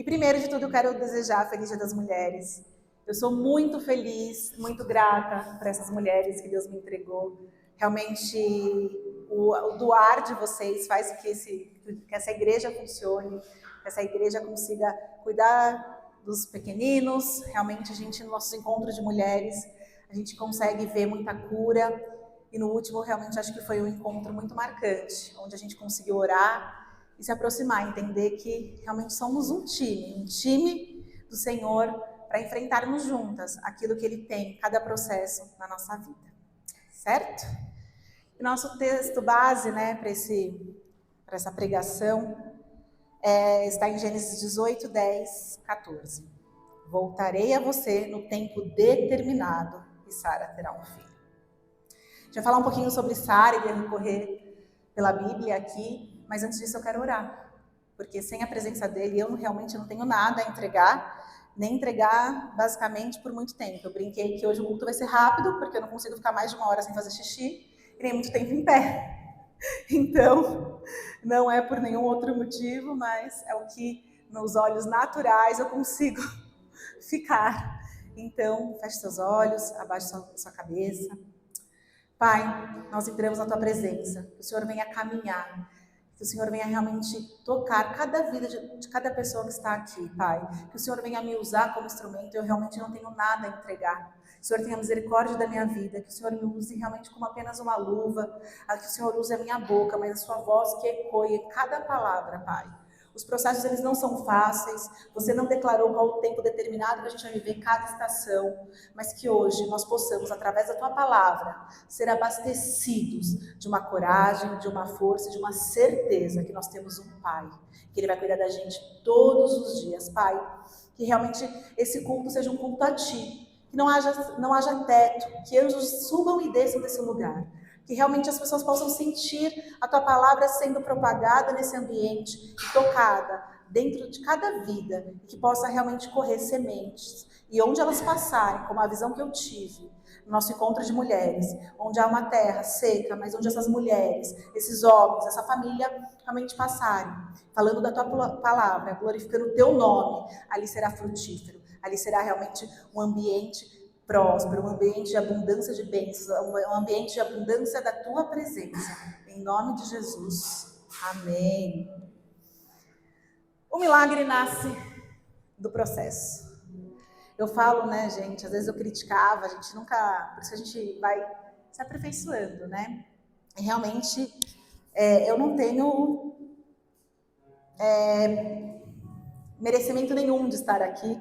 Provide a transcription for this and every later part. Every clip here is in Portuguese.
E primeiro de tudo eu quero desejar Feliz Dia das Mulheres. Eu sou muito feliz, muito grata por essas mulheres que Deus me entregou. Realmente o doar de vocês faz com que essa igreja funcione, que essa igreja consiga cuidar dos pequeninos. Realmente a gente, no nosso encontro de mulheres, a gente consegue ver muita cura. E no último, realmente, acho que foi um encontro muito marcante, onde a gente conseguiu orar e se aproximar, entender que realmente somos um time do Senhor para enfrentarmos juntas aquilo que Ele tem, cada processo na nossa vida. Certo? E nosso texto base, né, para essa pregação está em Gênesis 18, 10, 14. Voltarei a você no tempo determinado e Sara terá um filho. A gente vai falar um pouquinho sobre Sara e recorrer pela Bíblia aqui, mas antes disso eu quero orar, porque sem a presença dele eu realmente não tenho nada a entregar, nem entregar basicamente por muito tempo. Eu brinquei que hoje o culto vai ser rápido, porque eu não consigo ficar mais de 1 hora sem fazer xixi, e nem muito tempo em pé. Então, não é por nenhum outro motivo, mas é o que nos olhos naturais eu consigo ficar. Então, feche seus olhos, abaixe sua cabeça. Pai, nós entramos na Tua presença, que o Senhor venha caminhar, que o Senhor venha realmente tocar cada vida de cada pessoa que está aqui, Pai. Que o Senhor venha me usar como instrumento, eu realmente não tenho nada a entregar. Que o Senhor tenha misericórdia da minha vida, que o Senhor me use realmente como apenas uma luva, que o Senhor use a minha boca, mas a sua voz que ecoe em cada palavra, Pai. Os processos, eles não são fáceis, você não declarou qual o tempo determinado que a gente vai viver cada estação, mas que hoje nós possamos, através da Tua palavra, ser abastecidos de uma coragem, de uma força, de uma certeza que nós temos um Pai, que Ele vai cuidar da gente todos os dias, Pai. Que realmente esse culto seja um culto a Ti, que não haja teto, que anjos subam e desçam desse lugar. Que realmente as pessoas possam sentir a Tua palavra sendo propagada nesse ambiente e tocada dentro de cada vida, e que possa realmente correr sementes. E onde elas passarem, como a visão que eu tive, no nosso encontro de mulheres, onde há uma terra seca, mas onde essas mulheres, esses homens, essa família realmente passarem, falando da Tua palavra, glorificando o Teu nome, ali será frutífero, ali será realmente um ambiente próspero, um ambiente de abundância de bênçãos, um ambiente de abundância da Tua presença. Em nome de Jesus. Amém. O milagre nasce do processo. Eu falo, né, gente, às vezes eu criticava, a gente nunca... Por isso a gente vai se aperfeiçoando, né? E realmente, eu não tenho merecimento nenhum de estar aqui.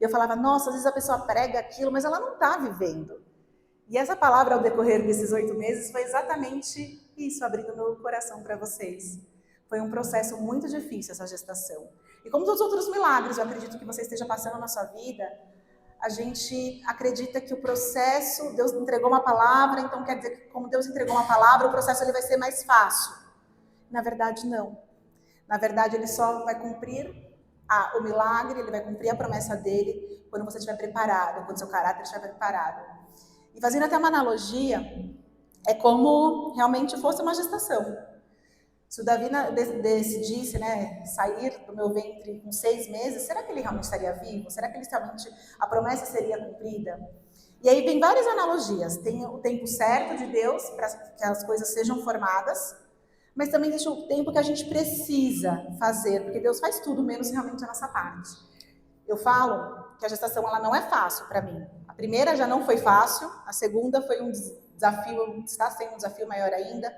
E eu falava, nossa, às vezes a pessoa prega aquilo, mas ela não está vivendo. E essa palavra, ao decorrer desses 8 meses, foi exatamente isso, abrindo meu coração para vocês. Foi um processo muito difícil, essa gestação. E como todos os outros milagres, eu acredito que você esteja passando na sua vida, a gente acredita que o processo, Deus entregou uma palavra, então quer dizer que como Deus entregou uma palavra, o processo ele vai ser mais fácil. Na verdade, não. Na verdade, ele só vai cumprir o milagre, ele vai cumprir a promessa dele quando você estiver preparado, quando seu caráter estiver preparado. E fazendo até uma analogia, é como realmente fosse uma gestação. Se o Davi decidisse, né, sair do meu ventre com 6 meses, será que ele realmente estaria vivo? Será que a promessa seria cumprida? E aí tem várias analogias. Tem o tempo certo de Deus para que as coisas sejam formadas, mas também existe o tempo que a gente precisa fazer, porque Deus faz tudo, menos realmente a nossa parte. Eu falo que a gestação ela não é fácil para mim. A primeira já não foi fácil, a segunda foi um desafio, está sendo um desafio maior ainda.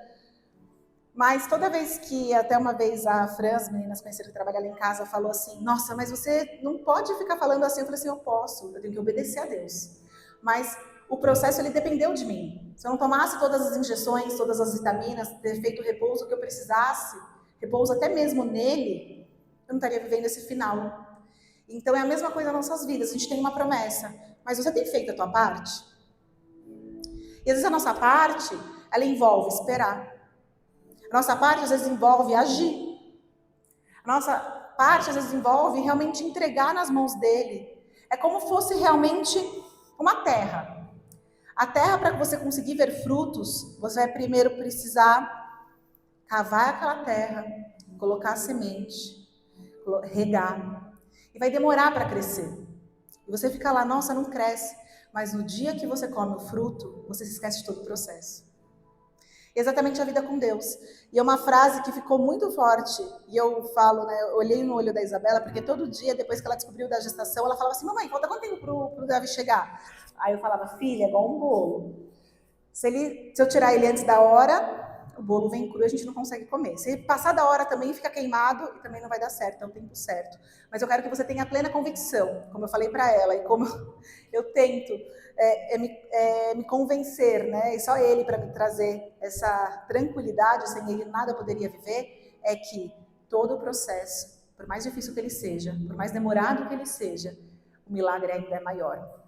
Mas toda vez que, até uma vez a Fran, as meninas conheceram que trabalham lá em casa, falou assim, nossa, mas você não pode ficar falando assim. Eu falei assim, eu posso, eu tenho que obedecer a Deus. Mas o processo, ele dependeu de mim. Se eu não tomasse todas as injeções, todas as vitaminas, ter feito o repouso que eu precisasse, repouso até mesmo nele, eu não estaria vivendo esse final. Então é a mesma coisa nas nossas vidas, a gente tem uma promessa, mas você tem feito a tua parte? E às vezes a nossa parte, ela envolve esperar. A nossa parte às vezes envolve agir. A nossa parte às vezes envolve realmente entregar nas mãos dele. É como fosse realmente uma terra. A terra, para que você conseguir ver frutos, você vai primeiro precisar cavar aquela terra, colocar a semente, regar. E vai demorar para crescer. E você fica lá, nossa, não cresce. Mas no dia que você come o fruto, você se esquece de todo o processo. E exatamente a vida com Deus. E é uma frase que ficou muito forte. E eu falo, né, eu olhei no olho da Isabela, porque todo dia, depois que ela descobriu da gestação, ela falava assim, mamãe, falta quanto tempo pro Davi chegar? Aí eu falava, filha, é igual um bolo. Se eu tirar ele antes da hora, o bolo vem cru e a gente não consegue comer. Se passar da hora também fica queimado e também não vai dar certo, é o tempo certo. Mas eu quero que você tenha plena convicção, como eu falei para ela e como eu tento me convencer, né? E só ele para me trazer essa tranquilidade, sem ele nada eu poderia viver, é que todo o processo, por mais difícil que ele seja, por mais demorado que ele seja, o milagre ainda é maior.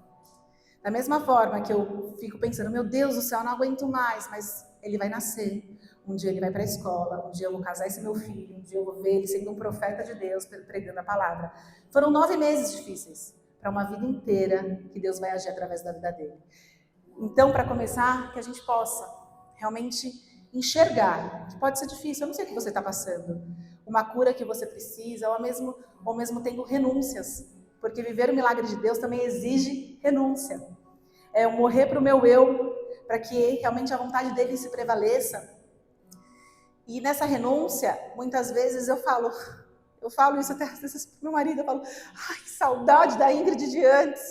Da mesma forma que eu fico pensando, meu Deus do céu, eu não aguento mais, mas ele vai nascer. Um dia ele vai para a escola, um dia eu vou casar esse meu filho, um dia eu vou ver ele sendo um profeta de Deus, pregando a palavra. Foram 9 meses difíceis, para uma vida inteira que Deus vai agir através da vida dele. Então, para começar, que a gente possa realmente enxergar, que pode ser difícil, eu não sei o que você está passando, uma cura que você precisa, ou mesmo tendo renúncias, porque viver o milagre de Deus também exige renúncia. É eu morrer para o meu eu, para que realmente a vontade dele se prevaleça. E nessa renúncia, muitas vezes eu falo isso até às vezes pro meu marido, eu falo, ai, que saudade da Ingrid de antes,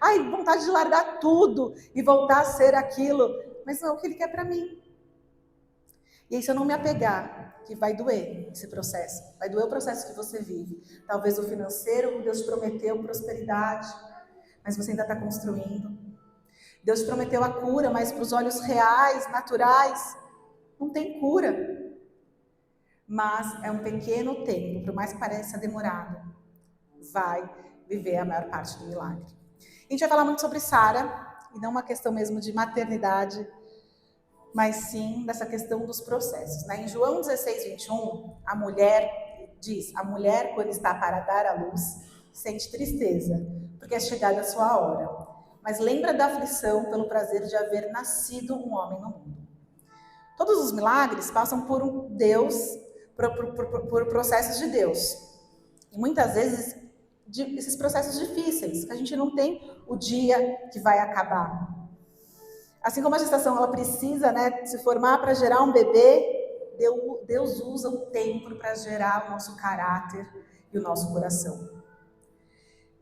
ai, vontade de largar tudo e voltar a ser aquilo, mas não é o que ele quer para mim. E aí, se eu não me apegar, que vai doer esse processo, vai doer o processo que você vive. Talvez o financeiro, Deus te prometeu prosperidade, mas você ainda está construindo. Deus te prometeu a cura, mas para os olhos reais, naturais, não tem cura. Mas é um pequeno tempo, por mais que pareça demorado, vai viver a maior parte do milagre. A gente vai falar muito sobre Sara, e não uma questão mesmo de maternidade, mas sim dessa questão dos processos. Né? Em João 16, 21, a mulher diz, a mulher quando está para dar à luz, sente tristeza, porque é chegada a sua hora. Mas lembra da aflição pelo prazer de haver nascido um homem no mundo. Todos os milagres passam por um Deus, por processos de Deus. E muitas vezes, esses processos difíceis, que a gente não tem o dia que vai acabar. Assim como a gestação ela precisa, né, se formar para gerar um bebê, Deus usa o tempo para gerar o nosso caráter e o nosso coração.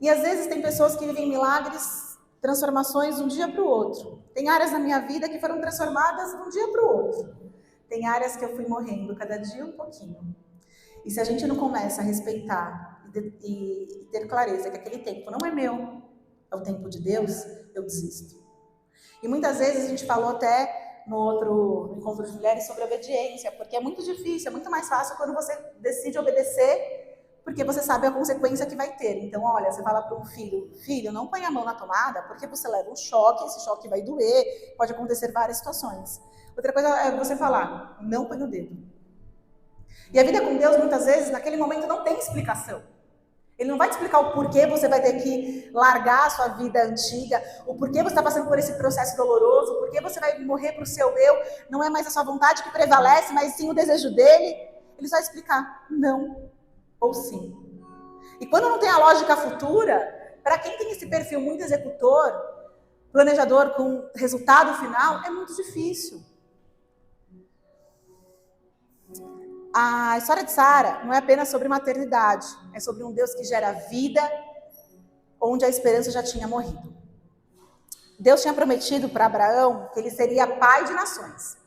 E às vezes tem pessoas que vivem milagres, transformações de um dia para o outro. Tem áreas na minha vida que foram transformadas de um dia para o outro. Tem áreas que eu fui morrendo cada dia um pouquinho. E se a gente não começa a respeitar e ter clareza que aquele tempo não é meu, é o tempo de Deus, eu desisto. E muitas vezes a gente falou até no outro encontro de mulheres sobre obediência, porque é muito difícil, é muito mais fácil quando você decide obedecer, porque você sabe a consequência que vai ter. Então, olha, você fala para um filho, não põe a mão na tomada, porque você leva um choque, esse choque vai doer, pode acontecer várias situações. Outra coisa é você falar, não põe o dedo. E a vida com Deus, muitas vezes, naquele momento não tem explicação. Ele não vai te explicar o porquê você vai ter que largar a sua vida antiga, o porquê você está passando por esse processo doloroso, o porquê você vai morrer para o seu eu, não é mais a sua vontade que prevalece, mas sim o desejo dele. Ele só vai explicar não ou sim. E quando não tem a lógica futura, para quem tem esse perfil muito executor, planejador com resultado final, é muito difícil. A história de Sara não é apenas sobre maternidade, é sobre um Deus que gera vida onde a esperança já tinha morrido. Deus tinha prometido para Abraão que ele seria pai de nações.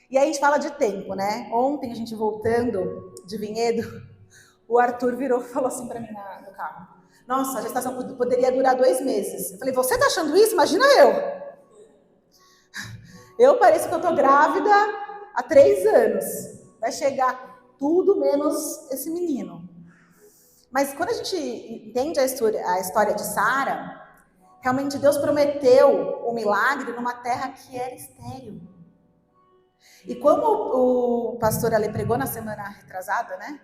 E aí a gente fala de tempo, né? Ontem, a gente voltando de Vinhedo, o Arthur virou e falou assim para mim no carro. Nossa, a gestação poderia durar 2 meses. Eu falei, você tá achando isso? Imagina eu. Eu pareço que eu tô grávida há 3 anos. Vai chegar tudo menos esse menino. Mas quando a gente entende a história de Sara, realmente Deus prometeu o milagre numa terra que era estéril. E como o pastor Ale pregou na semana retrasada, né?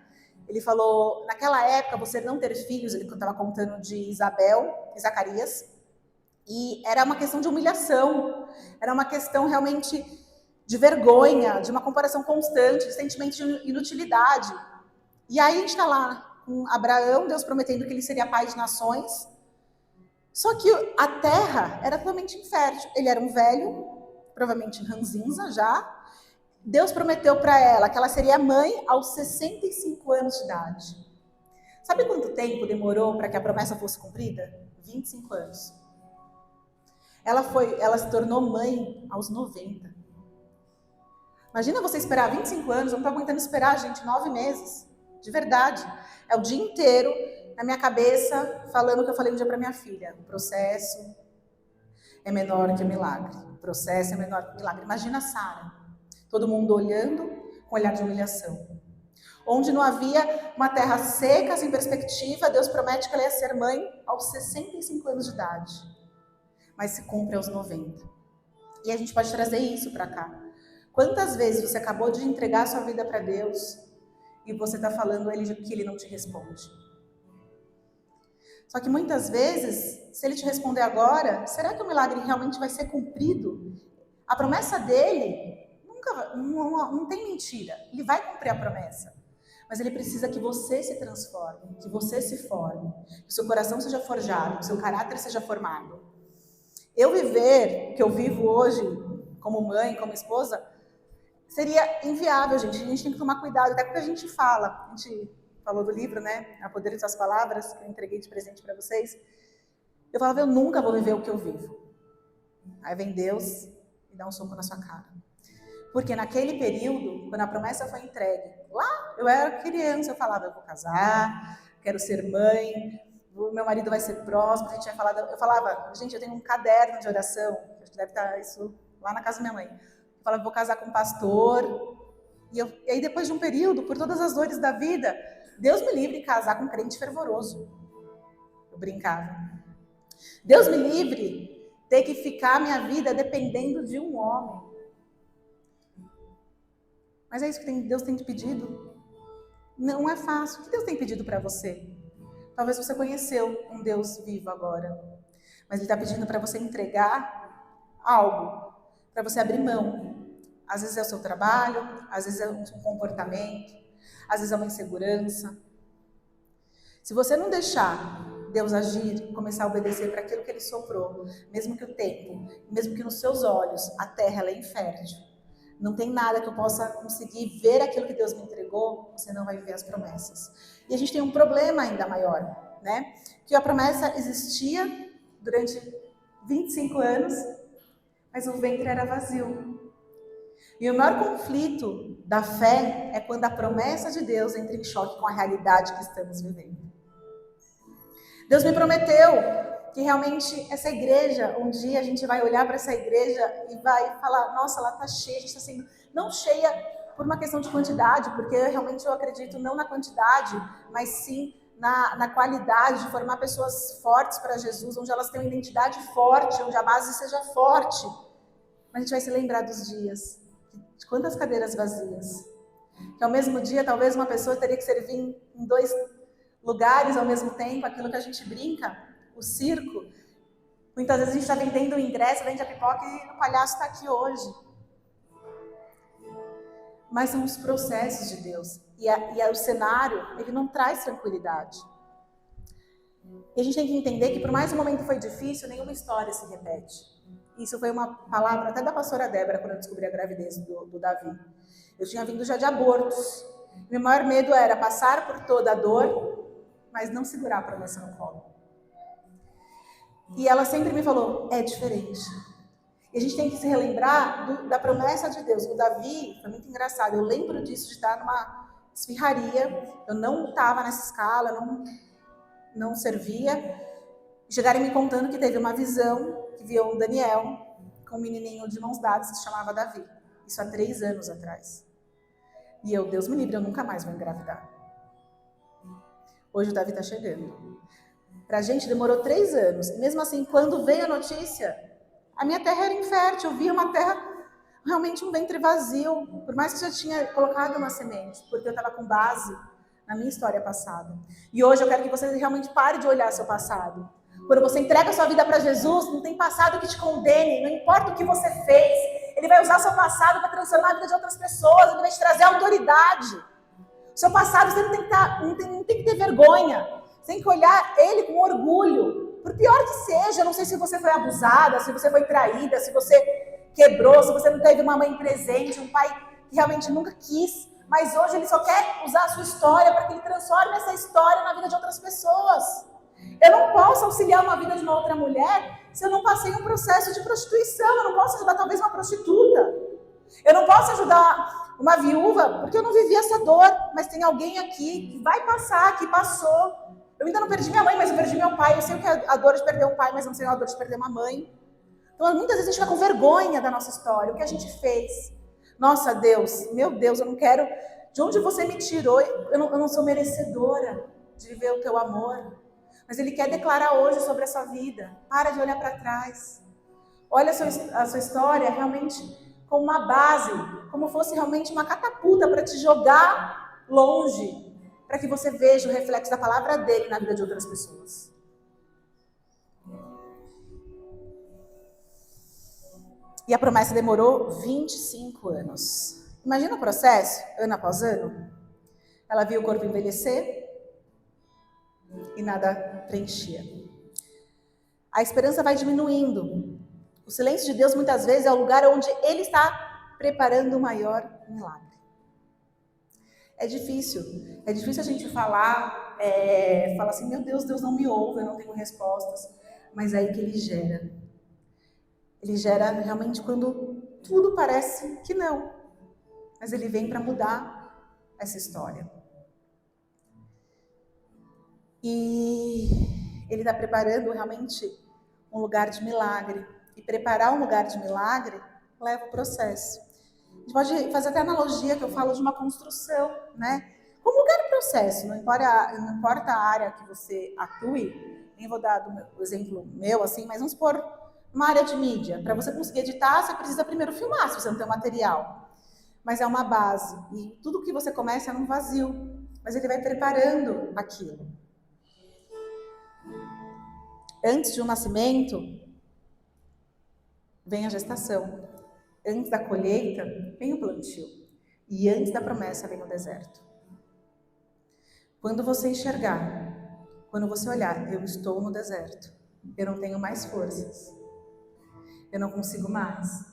Ele falou, naquela época, você não ter filhos, ele estava contando de Isabel e Zacarias, e era uma questão de humilhação, era uma questão realmente de vergonha, de uma comparação constante, de sentimento de inutilidade. E aí a gente está lá, com Abraão, Deus prometendo que ele seria pai de nações. Só que a terra era totalmente infértil. Ele era um velho, provavelmente ranzinza já. Deus prometeu para ela que ela seria mãe aos 65 anos de idade. Sabe quanto tempo demorou para que a promessa fosse cumprida? 25 anos. Ela se tornou mãe aos 90. Imagina você esperar 25 anos, eu não estou aguentando esperar, gente, 9 meses. De verdade. É o dia inteiro na minha cabeça falando o que eu falei um dia para minha filha. O processo é menor que o milagre. O processo é menor que o milagre. Imagina a Sara. Todo mundo olhando com olhar de humilhação. Onde não havia uma terra seca, sem perspectiva, Deus promete que ela ia ser mãe aos 65 anos de idade. Mas se cumpre aos 90. E a gente pode trazer isso para cá. Quantas vezes você acabou de entregar a sua vida para Deus e você está falando que Ele não te responde? Só que muitas vezes, se Ele te responder agora, será que o milagre realmente vai ser cumprido? A promessa dele não tem mentira. Ele vai cumprir a promessa. Mas Ele precisa que você se transforme, que você se forme, que o seu coração seja forjado, que o seu caráter seja formado. Eu viver o que eu vivo hoje, como mãe, como esposa, seria inviável, gente. A gente tem que tomar cuidado, até porque a gente fala. A gente falou do livro, né? A Poder de Suas Palavras, que eu entreguei de presente para vocês. Eu falava, eu nunca vou viver o que eu vivo. Aí vem Deus e dá um soco na sua cara. Porque naquele período, quando a promessa foi entregue, lá eu era criança, eu falava, eu vou casar, quero ser mãe, o meu marido vai ser próspero. A gente tinha falado, eu falava, gente, eu tenho um caderno de oração, acho que deve estar isso lá na casa da minha mãe. Eu falava, vou casar com um pastor. E aí depois de um período, por todas as dores da vida, Deus me livre de casar com um crente fervoroso. Eu brincava. Deus me livre ter que ficar minha vida dependendo de um homem. Mas é isso que Deus tem te pedido? Não é fácil. O que Deus tem pedido para você? Talvez você conheceu um Deus vivo agora. Mas Ele está pedindo para você entregar algo. Para você abrir mão. Às vezes é o seu trabalho, às vezes é um comportamento, às vezes é uma insegurança. Se você não deixar Deus agir, começar a obedecer para aquilo que Ele soprou, mesmo que o tempo, mesmo que nos seus olhos a terra ela é infértil, não tem nada que eu possa conseguir ver aquilo que Deus me entregou, você não vai viver as promessas. E a gente tem um problema ainda maior, né? Que a promessa existia durante 25 anos, mas o ventre era vazio. E o maior conflito da fé é quando a promessa de Deus entra em choque com a realidade que estamos vivendo. Deus me prometeu que realmente essa igreja, um dia a gente vai olhar para essa igreja e vai falar, nossa, ela está cheia, a gente está sendo, não cheia por uma questão de quantidade, porque realmente eu acredito não na quantidade, mas sim na qualidade de formar pessoas fortes para Jesus, onde elas tenham uma identidade forte, onde a base seja forte. Mas a gente vai se lembrar dos dias, de quantas cadeiras vazias. Que ao mesmo dia, talvez uma pessoa teria que servir em 2 lugares ao mesmo tempo, aquilo que a gente brinca, o circo. Muitas vezes a gente está vendendo o ingresso, vende a pipoca e o palhaço está aqui hoje. Mas são os processos de Deus. E o cenário, ele não traz tranquilidade. E a gente tem que entender que por mais um momento foi difícil, nenhuma história se repete. Isso foi uma palavra até da pastora Débora, quando eu descobri a gravidez do Davi. Eu tinha vindo já de abortos. Meu maior medo era passar por toda a dor, mas não segurar a promessa no colo. E ela sempre me falou, é diferente. E a gente tem que se relembrar da promessa de Deus. O Davi, foi muito engraçado, eu lembro disso, de estar numa esfirraria, eu não estava nessa escala, não servia. Chegaram me contando que teve uma visão, que viu um Daniel com um menininho de mãos dadas que se chamava Davi. Isso há 3 anos atrás. E eu, Deus me livre, eu nunca mais vou engravidar. Hoje o Davi está chegando. Pra gente demorou 3 anos. E mesmo assim, quando veio a notícia, a minha terra era infértil. Eu via uma terra, realmente um ventre vazio. Por mais que já tinha colocado uma semente. Porque eu estava com base na minha história passada. E hoje eu quero que você realmente pare de olhar seu passado. Quando você entrega a sua vida para Jesus, não tem passado que te condene. Não importa o que você fez. Ele vai usar seu passado para transformar a vida de outras pessoas. Ele vai te trazer autoridade. Seu passado você não tem que ter vergonha. Você tem que olhar ele com orgulho. Por pior que seja, não sei se você foi abusada, se você foi traída, se você quebrou, se você não teve uma mãe presente, um pai que realmente nunca quis. Mas hoje ele só quer usar a sua história para que ele transforme essa história na vida de outras pessoas. Eu não posso auxiliar uma vida de uma outra mulher se eu não passei um processo de prostituição. Eu não posso ajudar talvez uma prostituta. Eu não posso ajudar uma viúva porque eu não vivi essa dor. Mas tem alguém aqui que vai passar, que passou. Eu ainda não perdi minha mãe, mas eu perdi meu pai. Eu sei o que é a dor de perder um pai, mas não sei a dor de perder uma mãe. Então muitas vezes a gente fica com vergonha da nossa história, o que a gente fez. Nossa, Deus, meu Deus, eu não quero... De onde você me tirou? Eu não sou merecedora de viver o teu amor. Mas Ele quer declarar hoje sobre a sua vida. Para de olhar para trás. Olha a sua história realmente como uma base, como fosse realmente uma catapulta para te jogar longe, para que você veja o reflexo da palavra dele na vida de outras pessoas. E a promessa demorou 25 anos. Imagina o processo, ano após ano. Ela viu o corpo envelhecer e nada preenchia. A esperança vai diminuindo. O silêncio de Deus muitas vezes é o lugar onde Ele está preparando o maior milagre. É difícil a gente falar assim, meu Deus, Deus não me ouve, eu não tenho respostas. Mas é aí que Ele gera. Ele gera realmente quando tudo parece que não. Mas Ele vem para mudar essa história. E Ele está preparando realmente um lugar de milagre. E preparar um lugar de milagre leva o processo. A gente pode fazer até analogia que eu falo de uma construção, né? Como lugar é processo, não importa a área que você atue, nem vou dar o exemplo meu, assim, mas vamos supor uma área de mídia. Para você conseguir editar, você precisa primeiro filmar, se você não tem o material. Mas é uma base. E tudo que você começa é num vazio. Mas Ele vai preparando aquilo. Antes de um nascimento, vem a gestação. Antes da colheita, vem o plantio. E antes da promessa, vem o deserto. Quando você enxergar, quando você olhar, eu estou no deserto. Eu não tenho mais forças. Eu não consigo mais.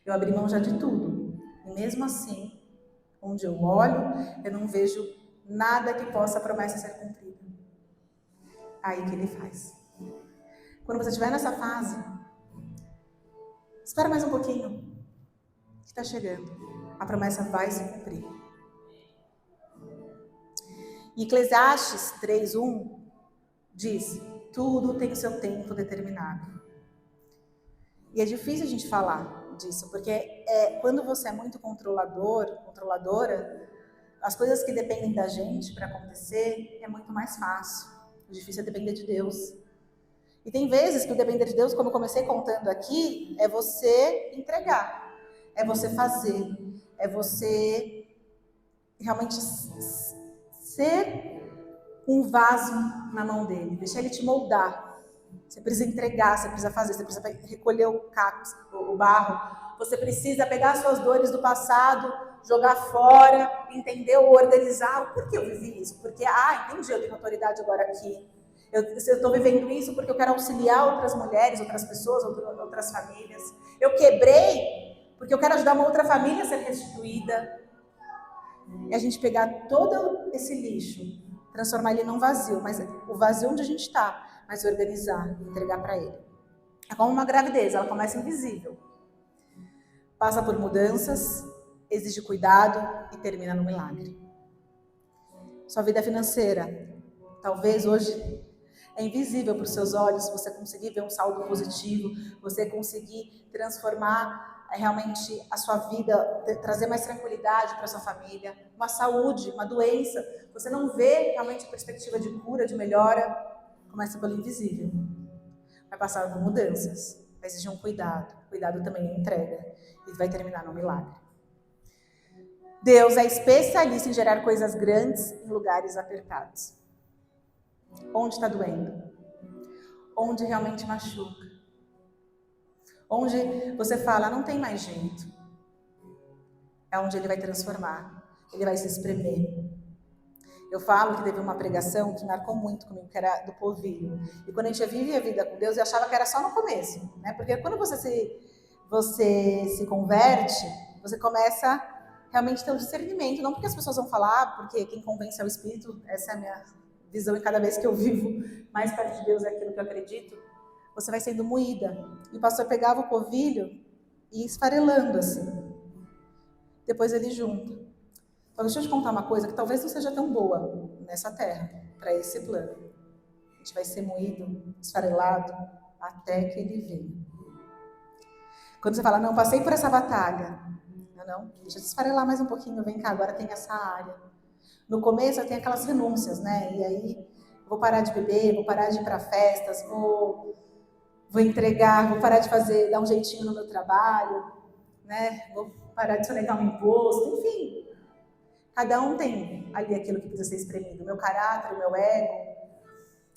Eu abri mão já de tudo. E mesmo assim, onde eu olho, eu não vejo nada que possa a promessa ser cumprida. Aí que Ele faz. Quando você estiver nessa fase, espera mais um pouquinho, que está chegando. A promessa vai se cumprir. Em Eclesiastes 3:1 diz: tudo tem o seu tempo determinado. E é difícil a gente falar disso, porque quando você é muito controladora, as coisas que dependem da gente para acontecer é muito mais fácil. O difícil é depender de Deus. E tem vezes que o depender de Deus, como eu comecei contando aqui, é você entregar, é você fazer, é você realmente ser um vaso na mão dele, deixar ele te moldar. Você precisa entregar, você precisa fazer, você precisa recolher o caco, o barro, você precisa pegar as suas dores do passado, jogar fora, entender ou organizar o porquê eu vivi isso, porque, entendi, eu tenho autoridade agora aqui. Eu estou vivendo isso porque eu quero auxiliar outras mulheres, outras pessoas, outras famílias. Eu quebrei porque eu quero ajudar uma outra família a ser restituída. E a gente pegar todo esse lixo, transformar ele num vazio, mas o vazio onde a gente está, mas organizar e entregar para Ele. É como uma gravidez, ela começa invisível. Passa por mudanças, exige cuidado e termina no milagre. Sua vida financeira, talvez hoje é invisível para os seus olhos, se você conseguir ver um saldo positivo, você conseguir transformar realmente a sua vida, trazer mais tranquilidade para a sua família, uma saúde, uma doença, você não vê realmente a perspectiva de cura, de melhora, começa pelo invisível. Vai passar por mudanças, vai exigir um cuidado também é entrega, e vai terminar no milagre. Deus é especialista em gerar coisas grandes em lugares apertados. Onde está doendo? Onde realmente machuca? Onde você fala, não tem mais jeito. É onde Ele vai transformar. ele vai se espremer. Eu falo que teve uma pregação que marcou muito comigo, que era do polvilho. E quando a gente vive a vida com Deus, eu achava que era só no começo, né? Porque quando você se converte, você começa realmente a ter um discernimento. Não porque as pessoas vão falar, porque quem convence é o Espírito, essa é a minha visão, e cada vez que eu vivo mais perto de Deus é aquilo que eu acredito, você vai sendo moída. E o pastor pegava o polvilho e ia esfarelando assim. Depois ele junta. Então, deixa eu te contar uma coisa que talvez não seja tão boa nessa terra, para esse plano. A gente vai ser moído, esfarelado, até que ele venha. Quando você fala, não, passei por essa batalha. Não, deixa eu esfarelar mais um pouquinho, vem cá, agora tem essa área. No começo eu tenho aquelas renúncias, né? E aí, vou parar de beber, vou parar de ir para festas, vou entregar, vou parar de dar um jeitinho no meu trabalho, né? Vou parar de sonegar um imposto, enfim. Cada um tem ali aquilo que precisa ser espremido. O meu caráter, o meu ego,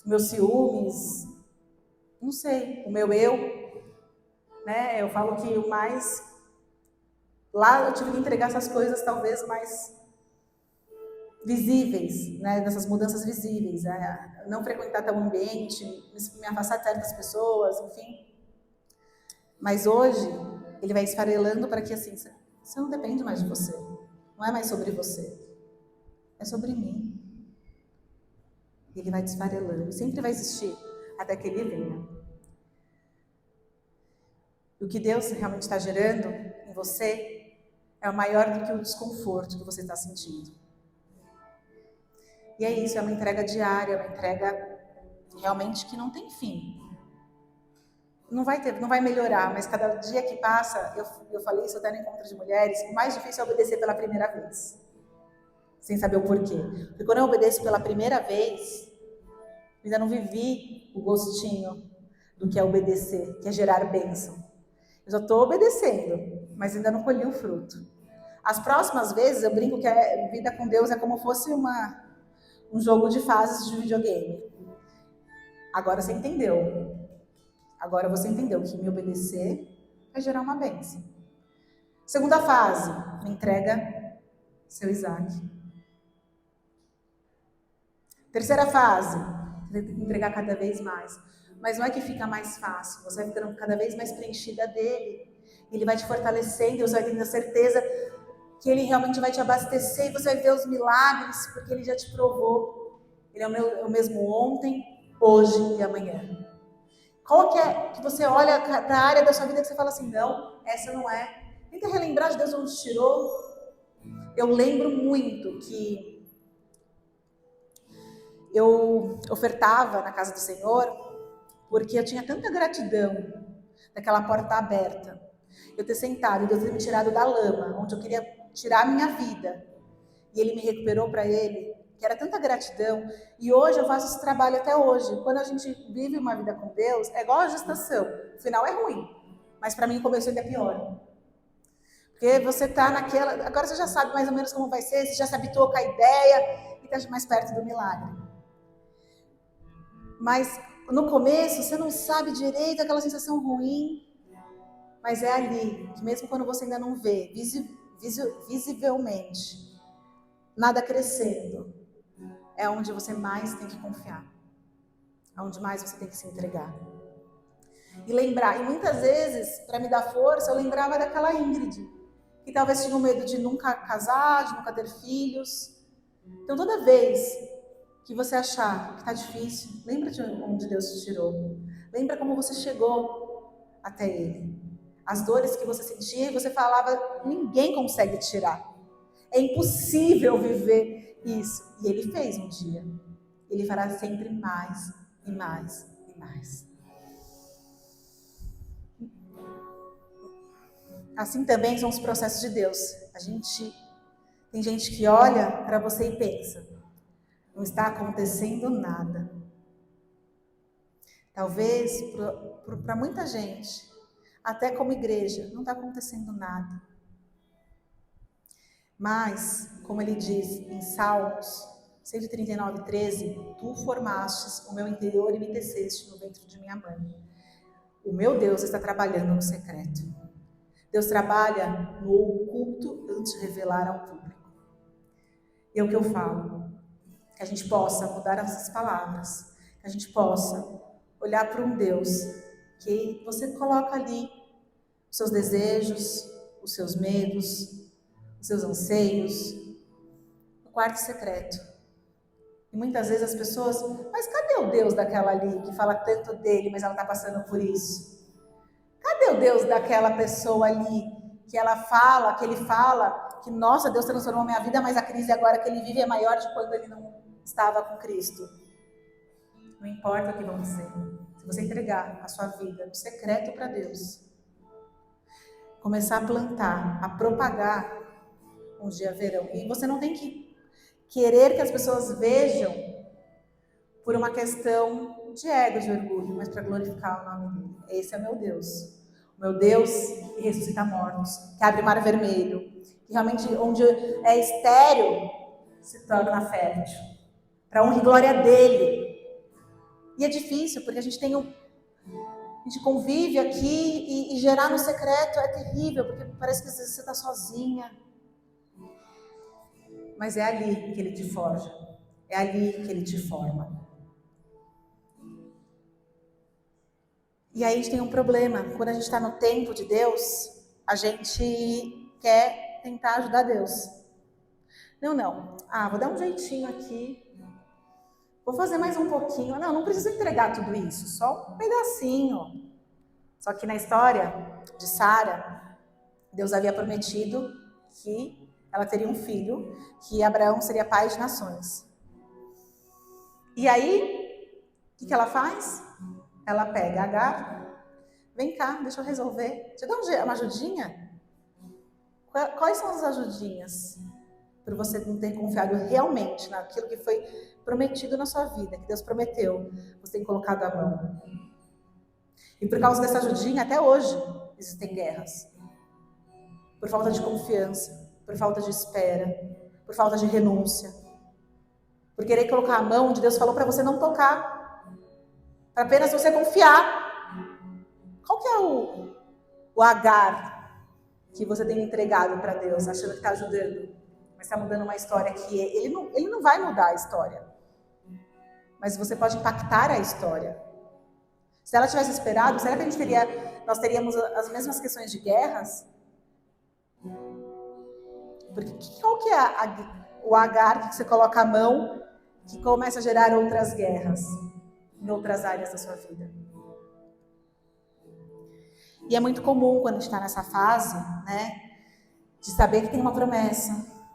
meus ciúmes, não sei, o meu eu, né? Eu falo que o mais... Lá eu tive que entregar essas coisas talvez mais visíveis, né? Dessas mudanças visíveis. Né? Não frequentar tal ambiente, me afastar de certas pessoas, enfim. Mas hoje, ele vai esfarelando para que assim, você não depende mais de você. Não é mais sobre você. É sobre mim. Ele vai te esfarelando. Sempre vai existir até que ele venha. O que Deus realmente está gerando em você é maior do que o desconforto que você está sentindo. E é isso, é uma entrega diária, uma entrega realmente que não tem fim. Não vai melhorar, mas cada dia que passa, eu falei isso até no encontro de mulheres, o mais difícil é obedecer pela primeira vez. Sem saber o porquê. Porque quando eu obedeço pela primeira vez, eu ainda não vivi o gostinho do que é obedecer, que é gerar bênção. Eu já estou obedecendo, mas ainda não colhi o fruto. As próximas vezes, eu brinco que a vida com Deus é como fosse um jogo de fases de videogame. Agora você entendeu. Agora você entendeu que me obedecer vai gerar uma bênção. Segunda fase, me entrega seu Isaac. Terceira fase, entregar cada vez mais. Mas não é que fica mais fácil, você vai ficando cada vez mais preenchida dele. Ele vai te fortalecendo, você vai tendo a certeza que ele realmente vai te abastecer e você vai ver os milagres, porque ele já te provou. Ele é o mesmo ontem, hoje e amanhã. Qual que é que você olha para a área da sua vida que você fala assim, não, essa não é. Tenta relembrar de Deus onde tirou. Eu lembro muito que eu ofertava na casa do Senhor porque eu tinha tanta gratidão daquela porta aberta. Eu ter sentado e Deus ter me tirado da lama, onde eu queria tirar a minha vida. E Ele me recuperou para Ele, que era tanta gratidão. E hoje eu faço esse trabalho até hoje. Quando a gente vive uma vida com Deus, é igual a gestação. O final é ruim, mas para mim o começo ainda é pior. Porque você está naquela... Agora você já sabe mais ou menos como vai ser, você já se habituou com a ideia e está mais perto do milagre. Mas no começo você não sabe direito, aquela sensação ruim, mas é ali, que mesmo quando você ainda não vê visivelmente nada crescendo, é onde você mais tem que confiar, é onde mais você tem que se entregar. E lembrar, e muitas vezes, para me dar força, eu lembrava daquela Ingrid, que talvez tinha medo de nunca casar, de nunca ter filhos. Então toda vez que você achar que está difícil, lembra de onde Deus te tirou. Lembra como você chegou até Ele. As dores que você sentia e você falava, ninguém consegue tirar. É impossível viver isso. E Ele fez um dia. Ele fará sempre mais e mais e mais. Assim também são os processos de Deus. Tem gente que olha para você e pensa, não está acontecendo nada. Talvez para muita gente, até como igreja, não está acontecendo nada. Mas, como ele diz em Salmos 139:13, tu formastes o meu interior e me teceste no ventre de minha mãe. O meu Deus está trabalhando no secreto. Deus trabalha no oculto antes de revelar ao público. E é o que eu falo, que a gente possa mudar essas palavras, que a gente possa olhar para um Deus que você coloca ali os seus desejos, os seus medos, os seus anseios, no quarto secreto. E muitas vezes as pessoas, mas cadê o Deus daquela ali que fala tanto dele, mas ela está passando por isso? Cadê o Deus daquela pessoa ali que ela fala, que ele fala, que nossa, Deus transformou minha vida, mas a crise agora que ele vive é maior de quando ele não estava com Cristo? Não importa o que vão dizer. Se você entregar a sua vida no secreto para Deus, começar a plantar, a propagar, um dia verão. E você não tem que querer que as pessoas vejam por uma questão de ego, de orgulho, mas para glorificar o nome dele. Esse é meu Deus. O meu Deus que ressuscita mortos, que abre mar vermelho, que realmente onde é estéril se torna fértil. Para honra e glória dele. E é difícil, porque a gente convive aqui e gerar no secreto é terrível, porque parece que você está sozinha. Mas é ali que ele te forja, é ali que ele te forma. E aí a gente tem um problema, quando a gente está no tempo de Deus, a gente quer tentar ajudar Deus. Não, vou dar um jeitinho aqui, vou fazer mais um pouquinho, não preciso entregar tudo isso, só um pedacinho. Só que na história de Sara, Deus havia prometido que ela teria um filho, que Abraão seria pai de nações. E aí, o que ela faz? Ela pega Agar, vem cá, deixa eu resolver. Te dá uma ajudinha? Quais são as ajudinhas? Para você não ter confiado realmente naquilo que foi prometido na sua vida, que Deus prometeu, você tem colocado a mão. E por causa dessa ajudinha, até hoje, existem guerras. Por falta de confiança, por falta de espera, por falta de renúncia. Por querer colocar a mão onde Deus falou para você não tocar. Para apenas você confiar. Qual que é o Agar que você tem entregado para Deus, achando que está ajudando? Mas está mudando uma história que ele não vai mudar a história. Mas você pode impactar a história. Se ela tivesse esperado, será que nós teríamos as mesmas questões de guerras? Porque qual que é o Agar que você coloca a mão que começa a gerar outras guerras em outras áreas da sua vida? E é muito comum quando a gente está nessa fase, né, de saber que tem uma promessa.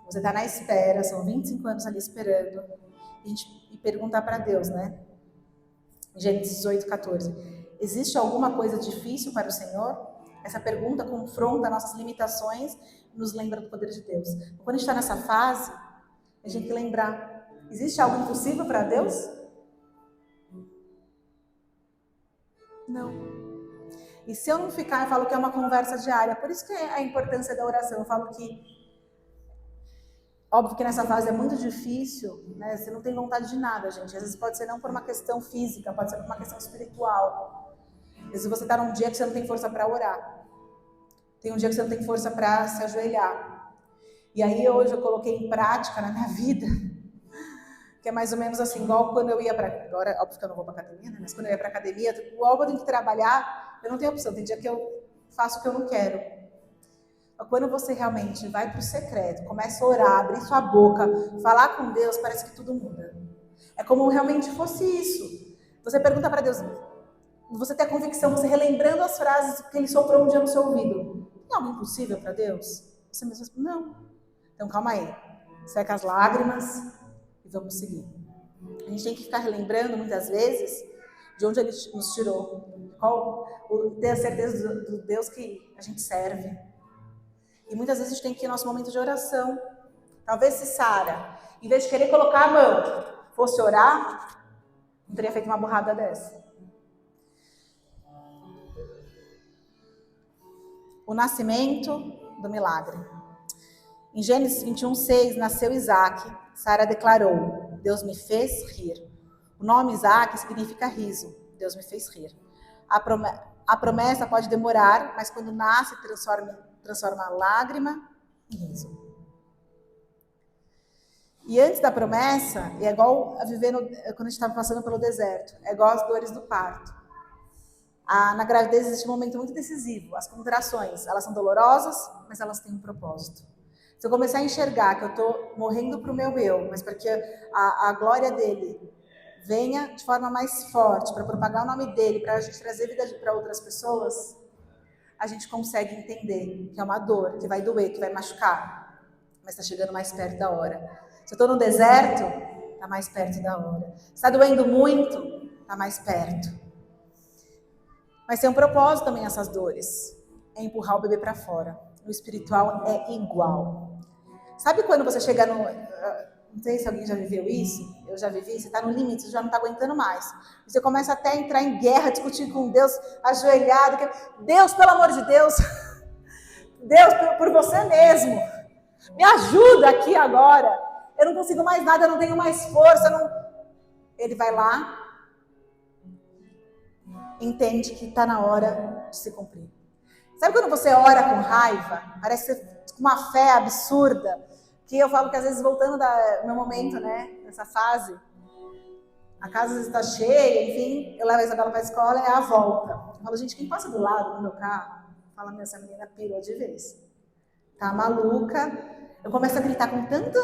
Você está na espera, são 25 anos ali esperando, e perguntar para Deus, né? Gênesis 18, 14. Existe alguma coisa difícil para o Senhor? Essa pergunta confronta nossas limitações e nos lembra do poder de Deus. Quando a gente está nessa fase, a gente tem que lembrar, existe algo impossível para Deus? Não. E se eu não ficar, eu falo que é uma conversa diária. Por isso que é a importância da oração. Eu falo que, óbvio que nessa fase é muito difícil, né? Você não tem vontade de nada, gente. Às vezes pode ser não por uma questão física, pode ser por uma questão espiritual. Às vezes você está num dia que você não tem força para orar. Tem um dia que você não tem força para se ajoelhar. E aí hoje eu coloquei em prática na minha vida, que é mais ou menos assim, igual quando eu ia para... Agora, óbvio que eu não vou para academia, né? Mas quando eu ia para academia, igual eu tenho que trabalhar, eu não tenho opção. Tem dia que eu faço o que eu não quero. Quando você realmente vai para o secreto, começa a orar, abrir sua boca, falar com Deus, parece que tudo muda. É como realmente fosse isso. Você pergunta para Deus, você tem a convicção, você relembrando as frases que Ele soprou um dia no seu ouvido. Tem algo impossível para Deus? Você mesmo responde, não. Então calma aí, seca as lágrimas e vamos seguir. A gente tem que ficar relembrando muitas vezes de onde Ele nos tirou. Ter a certeza do Deus que a gente serve. E muitas vezes a gente tem que ir no nosso momento de oração. Talvez se Sara, em vez de querer colocar a mão, fosse orar, não teria feito uma burrada dessa. O nascimento do milagre. Em Gênesis 21:6, nasceu Isaac. Sara declarou, Deus me fez rir. O nome Isaac significa riso. Deus me fez rir. A promessa pode demorar, mas quando nasce, transforma a lágrima em riso. E antes da promessa, é igual a viver quando a gente estava passando pelo deserto, é igual as dores do parto. Na gravidez existe um momento muito decisivo. As contrações, elas são dolorosas, mas elas têm um propósito. Se eu começar a enxergar que eu estou morrendo para o meu eu, mas para que a glória dele venha de forma mais forte, para propagar o nome dele, para a gente trazer vida para outras pessoas, a gente consegue entender que é uma dor, que vai doer, que vai machucar, mas está chegando mais perto da hora. Se eu estou no deserto, está mais perto da hora. Se está doendo muito, está mais perto. Mas tem um propósito também essas dores, é empurrar o bebê para fora. No espiritual é igual. Sabe quando você chega no... Não sei se alguém já viveu isso, eu já vivi, você está no limite, você já não está aguentando mais. Você começa até a entrar em guerra, discutir com Deus, ajoelhado. Deus, pelo amor de Deus, Deus, por você mesmo, me ajuda aqui agora. Eu não consigo mais nada, eu não tenho mais força. Ele vai lá, entende que está na hora de se cumprir. Sabe quando você ora com raiva? Parece ser com uma fé absurda. Que eu falo que às vezes voltando do meu momento, né? Nessa fase, a casa está cheia, enfim, eu levo a Isabela para a escola e é a volta. Eu falo, gente, quem passa do lado do meu carro, fala, meu, essa menina pirou de vez. Tá maluca. Eu começo a gritar com tanta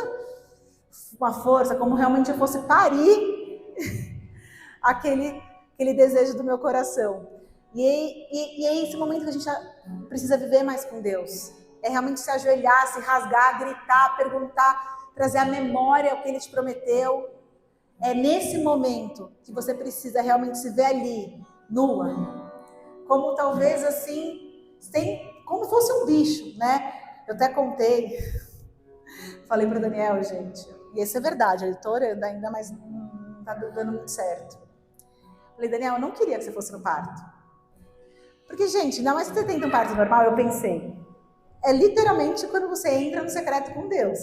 uma força, como realmente eu fosse parir aquele desejo do meu coração. E é esse momento que a gente precisa viver mais com Deus. É realmente se ajoelhar, se rasgar, gritar, perguntar, trazer à memória o que Ele te prometeu. É nesse momento que você precisa realmente se ver ali, nua. Como talvez assim, como fosse um bicho, né? Eu até contei, falei para o Daniel, gente, e isso é verdade, eu estou orando ainda, mas não está dando muito certo. Falei, Daniel, eu não queria que você fosse no parto. Porque, gente, ainda mais que você tenta um parto normal, eu pensei, é literalmente quando você entra no secreto com Deus.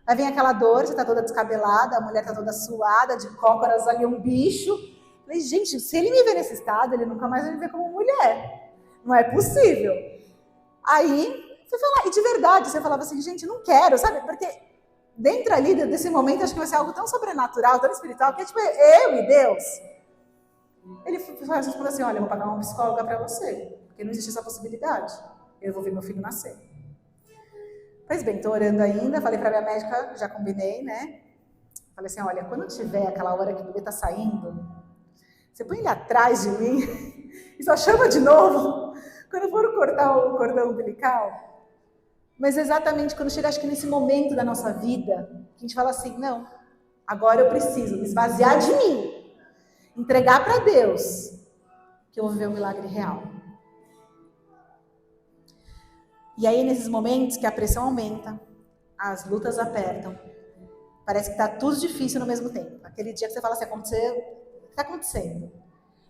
Vai vir aquela dor, você está toda descabelada, a mulher está toda suada, de cócoras ali, um bicho. Falei, gente, se ele me ver nesse estado, ele nunca mais vai me ver como mulher. Não é possível. Aí, você fala, e de verdade, você falava assim, gente, não quero, sabe? Porque dentro ali desse momento, acho que vai ser algo tão sobrenatural, tão espiritual, que é tipo, eu e Deus. Ele falou assim, olha, eu vou pagar uma psicóloga para você, porque não existe essa possibilidade. Eu vou ver meu filho nascer. Pois bem, estou orando ainda, falei para minha médica, já combinei, né? Falei assim, olha, quando tiver aquela hora que o bebê está saindo, você põe ele atrás de mim e só chama de novo quando for cortar o cordão umbilical. Mas exatamente quando chega, acho que nesse momento da nossa vida, que a gente fala assim, não, agora eu preciso me esvaziar de mim, entregar para Deus, que eu vou viver um milagre real. E aí, nesses momentos que a pressão aumenta, as lutas apertam, parece que está tudo difícil no mesmo tempo. Aquele dia que você fala assim, o que está acontecendo?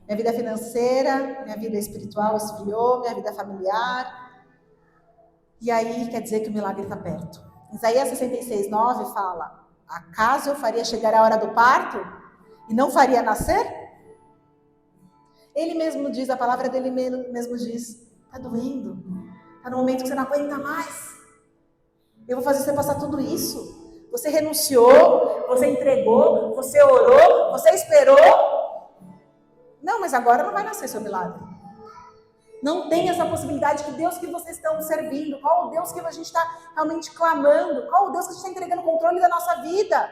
Minha vida financeira, minha vida espiritual esfriou, minha vida familiar. E aí, quer dizer que o milagre está perto. Isaías 66:9 fala, acaso eu faria chegar a hora do parto e não faria nascer? Ele mesmo diz, a palavra dele mesmo diz, está doendo. Está no momento que você não aguenta mais. Eu vou fazer você passar tudo isso. Você renunciou, você entregou, você orou, você esperou. Não, mas agora não vai nascer seu milagre. Não tem essa possibilidade. Que Deus que vocês estão servindo? Qual o Deus que a gente está realmente clamando? Qual o Deus que a gente está entregando o controle da nossa vida?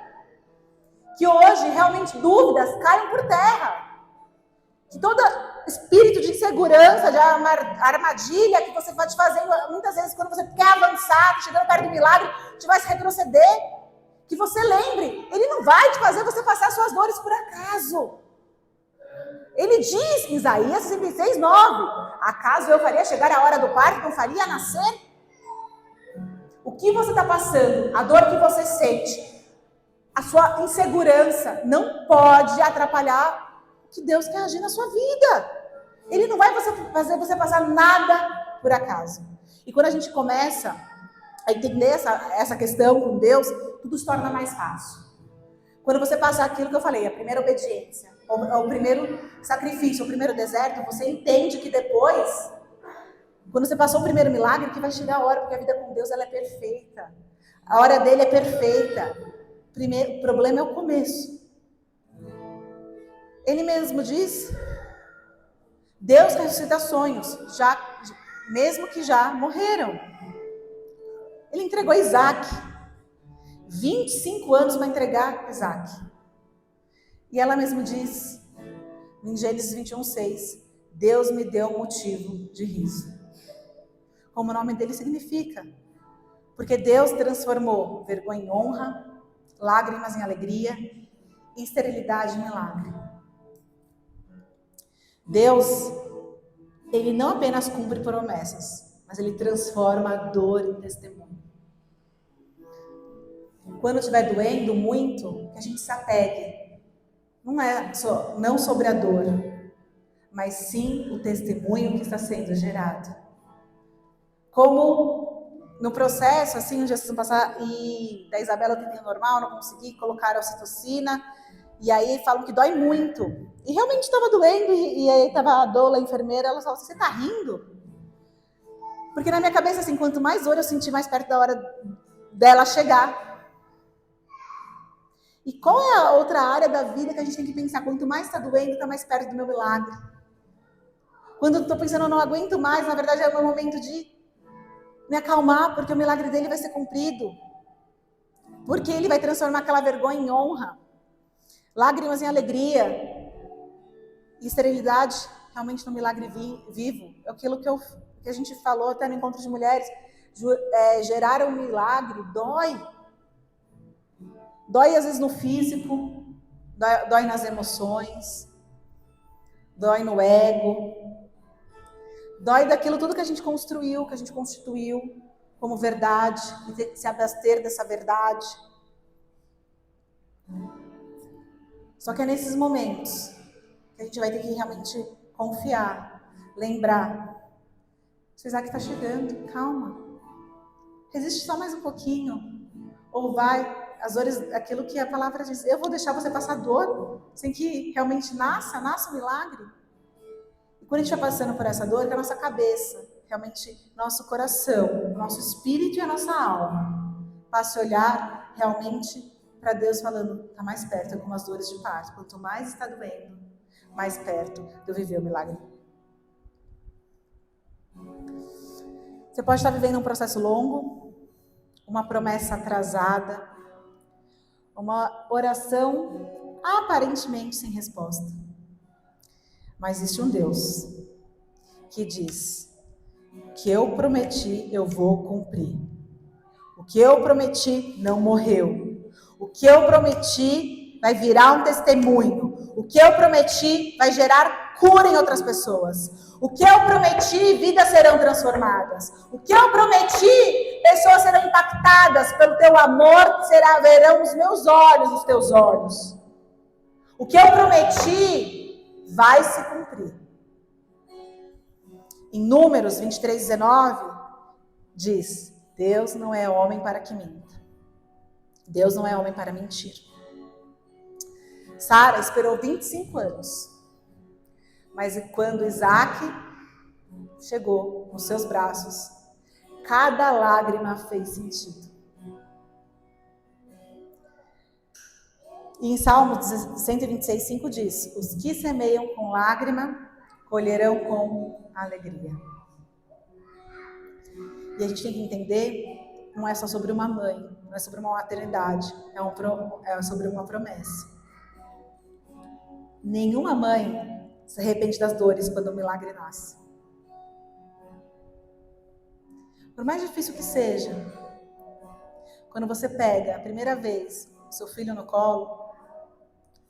Que hoje realmente dúvidas caiam por terra. Que todo espírito de insegurança, de armadilha que você vai te fazendo, muitas vezes quando você quer avançar, chegando perto do milagre, te vai se retroceder. Que você lembre, Ele não vai te fazer você passar suas dores por acaso. Ele diz em Isaías 66:9, acaso eu faria chegar a hora do parto, não faria nascer? O que você está passando, a dor que você sente, a sua insegurança, não pode atrapalhar que Deus quer agir na sua vida. Ele não vai fazer você passar nada por acaso. E quando a gente começa a entender essa questão com Deus, tudo se torna mais fácil. Quando você passa aquilo que eu falei, a primeira obediência, o primeiro sacrifício, o primeiro deserto, você entende que depois, quando você passou o primeiro milagre, que vai chegar a hora, porque a vida com Deus ela é perfeita. A hora dele é perfeita. o problema é o começo. Ele mesmo diz, Deus ressuscita sonhos, mesmo que já morreram. Ele entregou Isaac, 25 anos para entregar Isaac. E ela mesmo diz, em Gênesis 21:6, Deus me deu um motivo de riso. Como o nome dele significa. Porque Deus transformou vergonha em honra, lágrimas em alegria e esterilidade em milagre. Deus, ele não apenas cumpre promessas, mas ele transforma a dor em testemunho. Quando estiver doendo muito, que a gente se apegue. Não sobre a dor, mas sim o testemunho que está sendo gerado. Como no processo, assim, um dia vocês vão passar, e da Isabela eu tentei normal, não consegui, colocar a ocitocina, e aí falam que dói muito. E realmente estava doendo, e aí estava a doula, a enfermeira, ela falou, você tá rindo? Porque na minha cabeça, assim, quanto mais dor eu senti, mais perto da hora dela chegar. E qual é a outra área da vida que a gente tem que pensar? Quanto mais está doendo, está mais perto do meu milagre. Quando eu estou pensando, eu não aguento mais, na verdade é o meu momento de me acalmar, porque o milagre dele vai ser cumprido. Porque ele vai transformar aquela vergonha em honra, lágrimas em alegria, e esterilidade realmente no milagre vivo. É aquilo que a gente falou até no encontro de mulheres. Gerar um milagre dói. Dói às vezes no físico, dói nas emoções, dói no ego, dói daquilo tudo que a gente construiu, que a gente constituiu como verdade, e ter que se abster dessa verdade. Só que é nesses momentos que a gente vai ter que realmente confiar, lembrar. O Isaac está chegando, calma. Resiste só mais um pouquinho. Ou vai, as dores, aquilo que a palavra diz, eu vou deixar você passar dor, sem que realmente nasça o milagre. E quando a gente vai passando por essa dor, que é a nossa cabeça, realmente nosso coração, nosso espírito e a nossa alma, passe a olhar realmente para Deus falando, está mais perto, com as dores de parto. Quanto mais está doendo, mais perto de eu viver o milagre. Você pode estar vivendo um processo longo, uma promessa atrasada, uma oração aparentemente sem resposta. Mas existe um Deus que diz, o que eu prometi, eu vou cumprir. O que eu prometi não morreu. O que eu prometi vai virar um testemunho. O que eu prometi vai gerar cura em outras pessoas. O que eu prometi, vidas serão transformadas. O que eu prometi, pessoas serão impactadas pelo teu amor, verão os meus olhos, os teus olhos. O que eu prometi vai se cumprir. Em Números 23:19, diz, Deus não é homem para que minta. Deus não é homem para mentir. Sara esperou 25 anos. Mas quando Isaac chegou nos seus braços, cada lágrima fez sentido. E em Salmo 126:5 diz, os que semeiam com lágrima, colherão com alegria. E a gente tem que entender, não é só sobre uma mãe, não é sobre uma maternidade, é sobre uma promessa. Nenhuma mãe se arrepende das dores quando o milagre nasce. Por mais difícil que seja, quando você pega a primeira vez o seu filho no colo,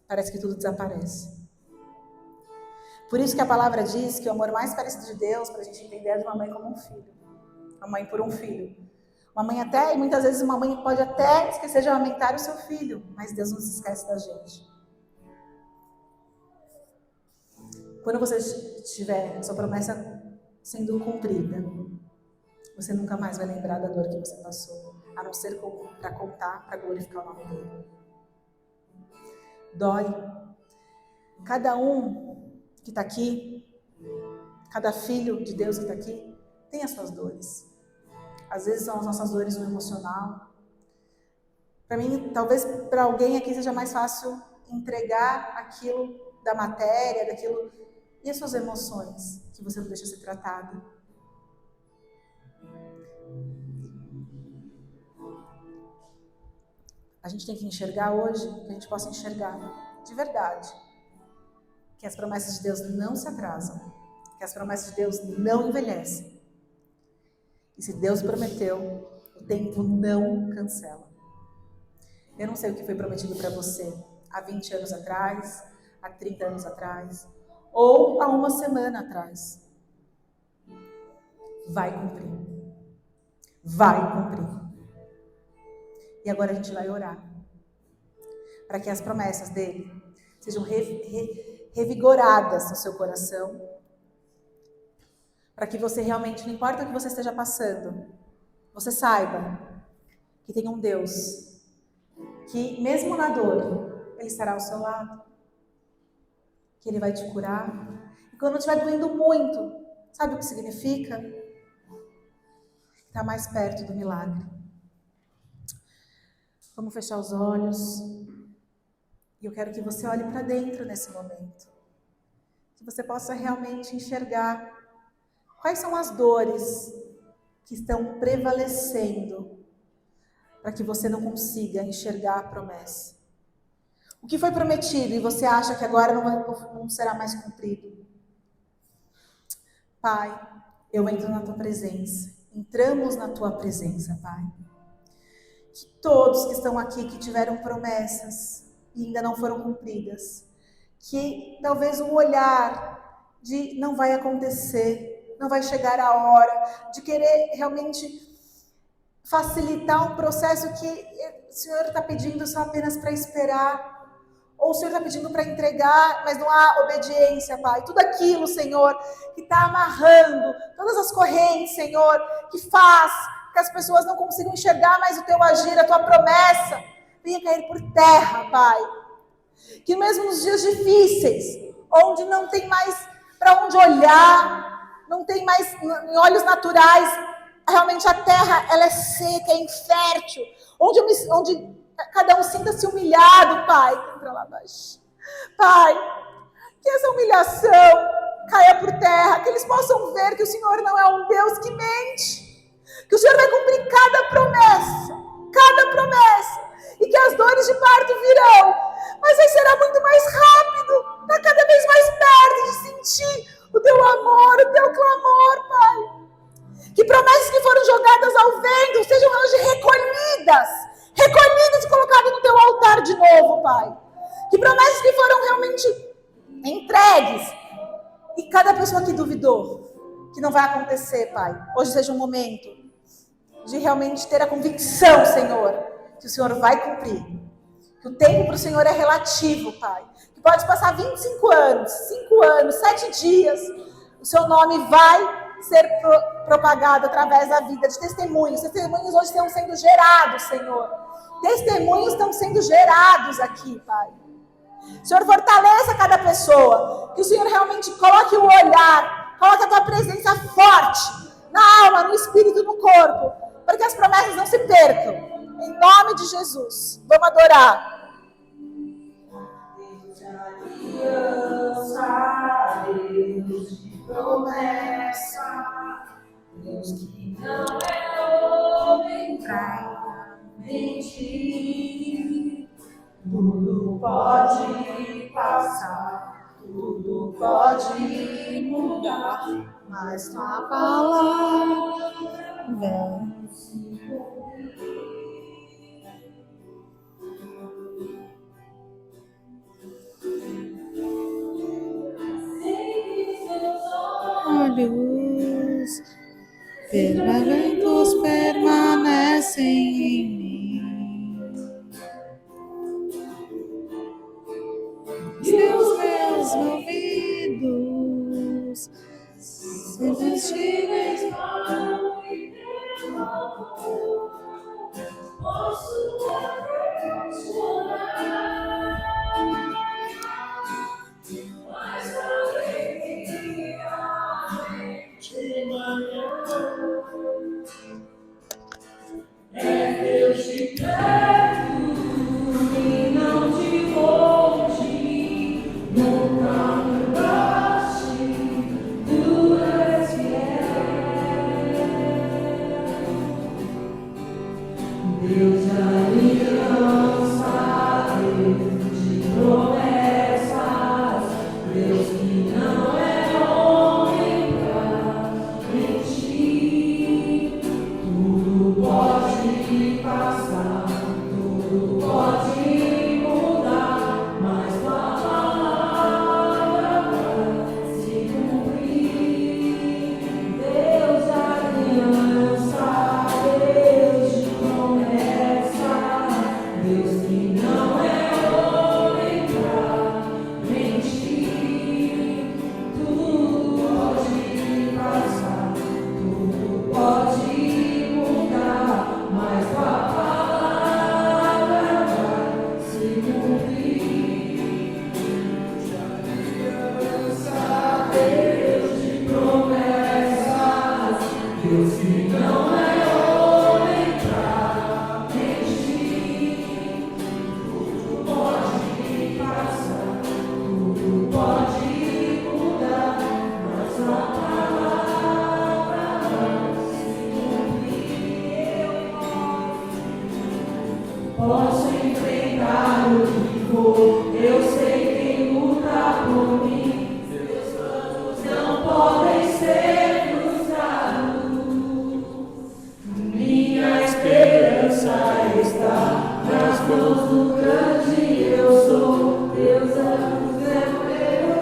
parece que tudo desaparece. Por isso que a palavra diz que o amor mais parecido de Deus, para a gente entender, é de uma mãe como um filho. Uma mãe por um filho. Uma mãe até, e muitas vezes uma mãe pode até esquecer de amamentar o seu filho, mas Deus não se esquece da gente. Quando você tiver sua promessa sendo cumprida, você nunca mais vai lembrar da dor que você passou, a não ser para contar, para glorificar o nome dele. Dói. Cada um que está aqui, cada filho de Deus que está aqui, tem as suas dores. Às vezes são as nossas dores no emocional, Para mim, talvez para alguém aqui seja mais fácil entregar aquilo da matéria, daquilo, e as suas emoções, que você não deixa ser tratado. A gente tem que enxergar hoje, que a gente possa enxergar de verdade, que as promessas de Deus não se atrasam, que as promessas de Deus não envelhecem. E se Deus prometeu, o tempo não cancela. Eu não sei o que foi prometido para você há 20 anos atrás, há 30 anos atrás, ou há uma semana atrás. Vai cumprir. Vai cumprir. E agora a gente vai orar para que as promessas dele sejam revigoradas no seu coração, para que você realmente, não importa o que você esteja passando, você saiba que tem um Deus que, mesmo na dor, ele estará ao seu lado, que ele vai te curar. E quando estiver doendo muito, sabe o que significa? Está mais perto do milagre. Vamos fechar os olhos. E eu quero que você olhe para dentro nesse momento. Que você possa realmente enxergar quais são as dores que estão prevalecendo para que você não consiga enxergar a promessa. O que foi prometido e você acha que agora não será mais cumprido? Pai, eu entro na tua presença. Entramos na tua presença, Pai. Que todos que estão aqui, que tiveram promessas e ainda não foram cumpridas, que talvez o olhar de não vai acontecer, não vai chegar a hora, de querer realmente facilitar um processo que o Senhor está pedindo só apenas para esperar, ou o Senhor está pedindo para entregar, mas não há obediência, Pai. Tudo aquilo, Senhor, que está amarrando, todas as correntes, Senhor, que faz que as pessoas não consigam enxergar mais o teu agir, a tua promessa, venha cair por terra, Pai. Que mesmo nos dias difíceis, onde não tem mais para onde olhar, não tem mais em olhos naturais, realmente a terra ela é seca, é infértil, onde cada um sinta-se humilhado, Pai. Pai, que essa humilhação caia por terra, que eles possam ver que o Senhor não é um Deus que mente, que o Senhor vai cumprir cada promessa, e que as dores de parto virão, mas aí será muito mais rápido, está cada vez mais perto de sentir o teu amor, o teu clamor, Pai. Que promessas que foram jogadas ao vento sejam hoje recolhidas e colocadas no teu altar de novo, Pai. Que promessas que foram realmente entregues e cada pessoa que duvidou que não vai acontecer, Pai, hoje seja um momento de realmente ter a convicção, Senhor, que o Senhor vai cumprir. Que o tempo para o Senhor é relativo, Pai. Que pode passar 25 anos, 5 anos, 7 dias. O seu nome vai ser propagado através da vida de testemunhos. Testemunhos hoje estão sendo gerados, Senhor. Testemunhos estão sendo gerados aqui, Pai. Senhor, fortaleça cada pessoa. Que o Senhor realmente coloque o olhar, coloque a tua presença forte na alma, no espírito, no corpo, para que as promessas não se percam. Em nome de Jesus. Vamos adorar. Deus de aliança, Deus de promessa, Deus que não é homem pra mentir. Tudo pode passar, tudo pode mudar, mas tua palavra vem se cumprir. Olhos fervorosos permanecem em mim. Os meus ouvidos sensíveis falam em teu amor. Posso chorar, mas alegria de manhã é Deus de perto. Posso enfrentar o que for, eu sei quem luta por mim. Seus planos não podem ser frustrados. Minha esperança está nas mãos do grande eu sou. Deus é o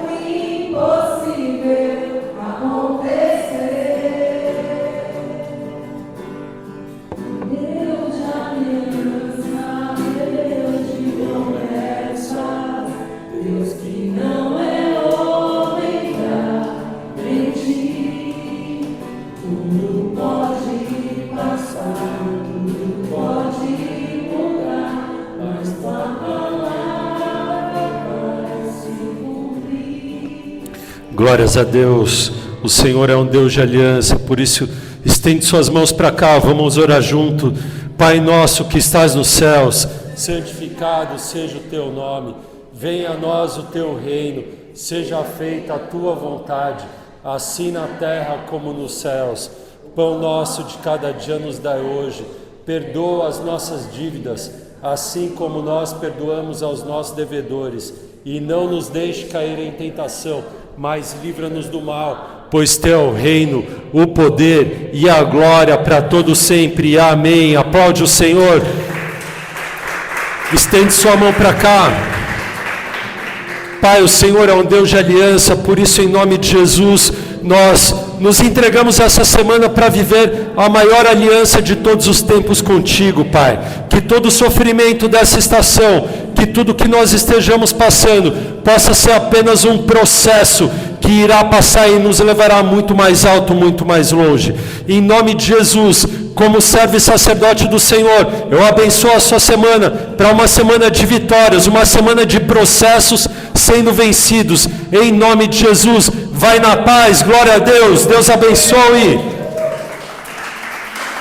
impossível acontecer. Deus de aliança, Deus de promessas, Deus que não é homem pra mentir. Tudo pode passar, tudo pode mudar, mas tua palavra vai se cumprir. Glórias a Deus, o Senhor é um Deus de aliança, por isso estende suas mãos para cá, vamos orar junto. Pai nosso que estás nos céus, santificado seja o teu nome, venha a nós o teu reino, seja feita a tua vontade, assim na terra como nos céus. Pão nosso de cada dia nos dai hoje, perdoa as nossas dívidas, assim como nós perdoamos aos nossos devedores, e não nos deixe cair em tentação, mas livra-nos do mal, pois teu é o reino, o poder e a glória para todo sempre. Amém. Aplaude o Senhor. Estende sua mão para cá. Pai, o Senhor é um Deus de aliança, por isso em nome de Jesus, nós nos entregamos essa semana para viver a maior aliança de todos os tempos contigo, Pai. Que todo o sofrimento dessa estação, que tudo que nós estejamos passando, possa ser apenas um processo que irá passar e nos levará muito mais alto, muito mais longe. Em nome de Jesus, como servo e sacerdote do Senhor, eu abençoo a sua semana para uma semana de vitórias, uma semana de processos sendo vencidos. Em nome de Jesus, vai na paz, glória a Deus, Deus abençoe.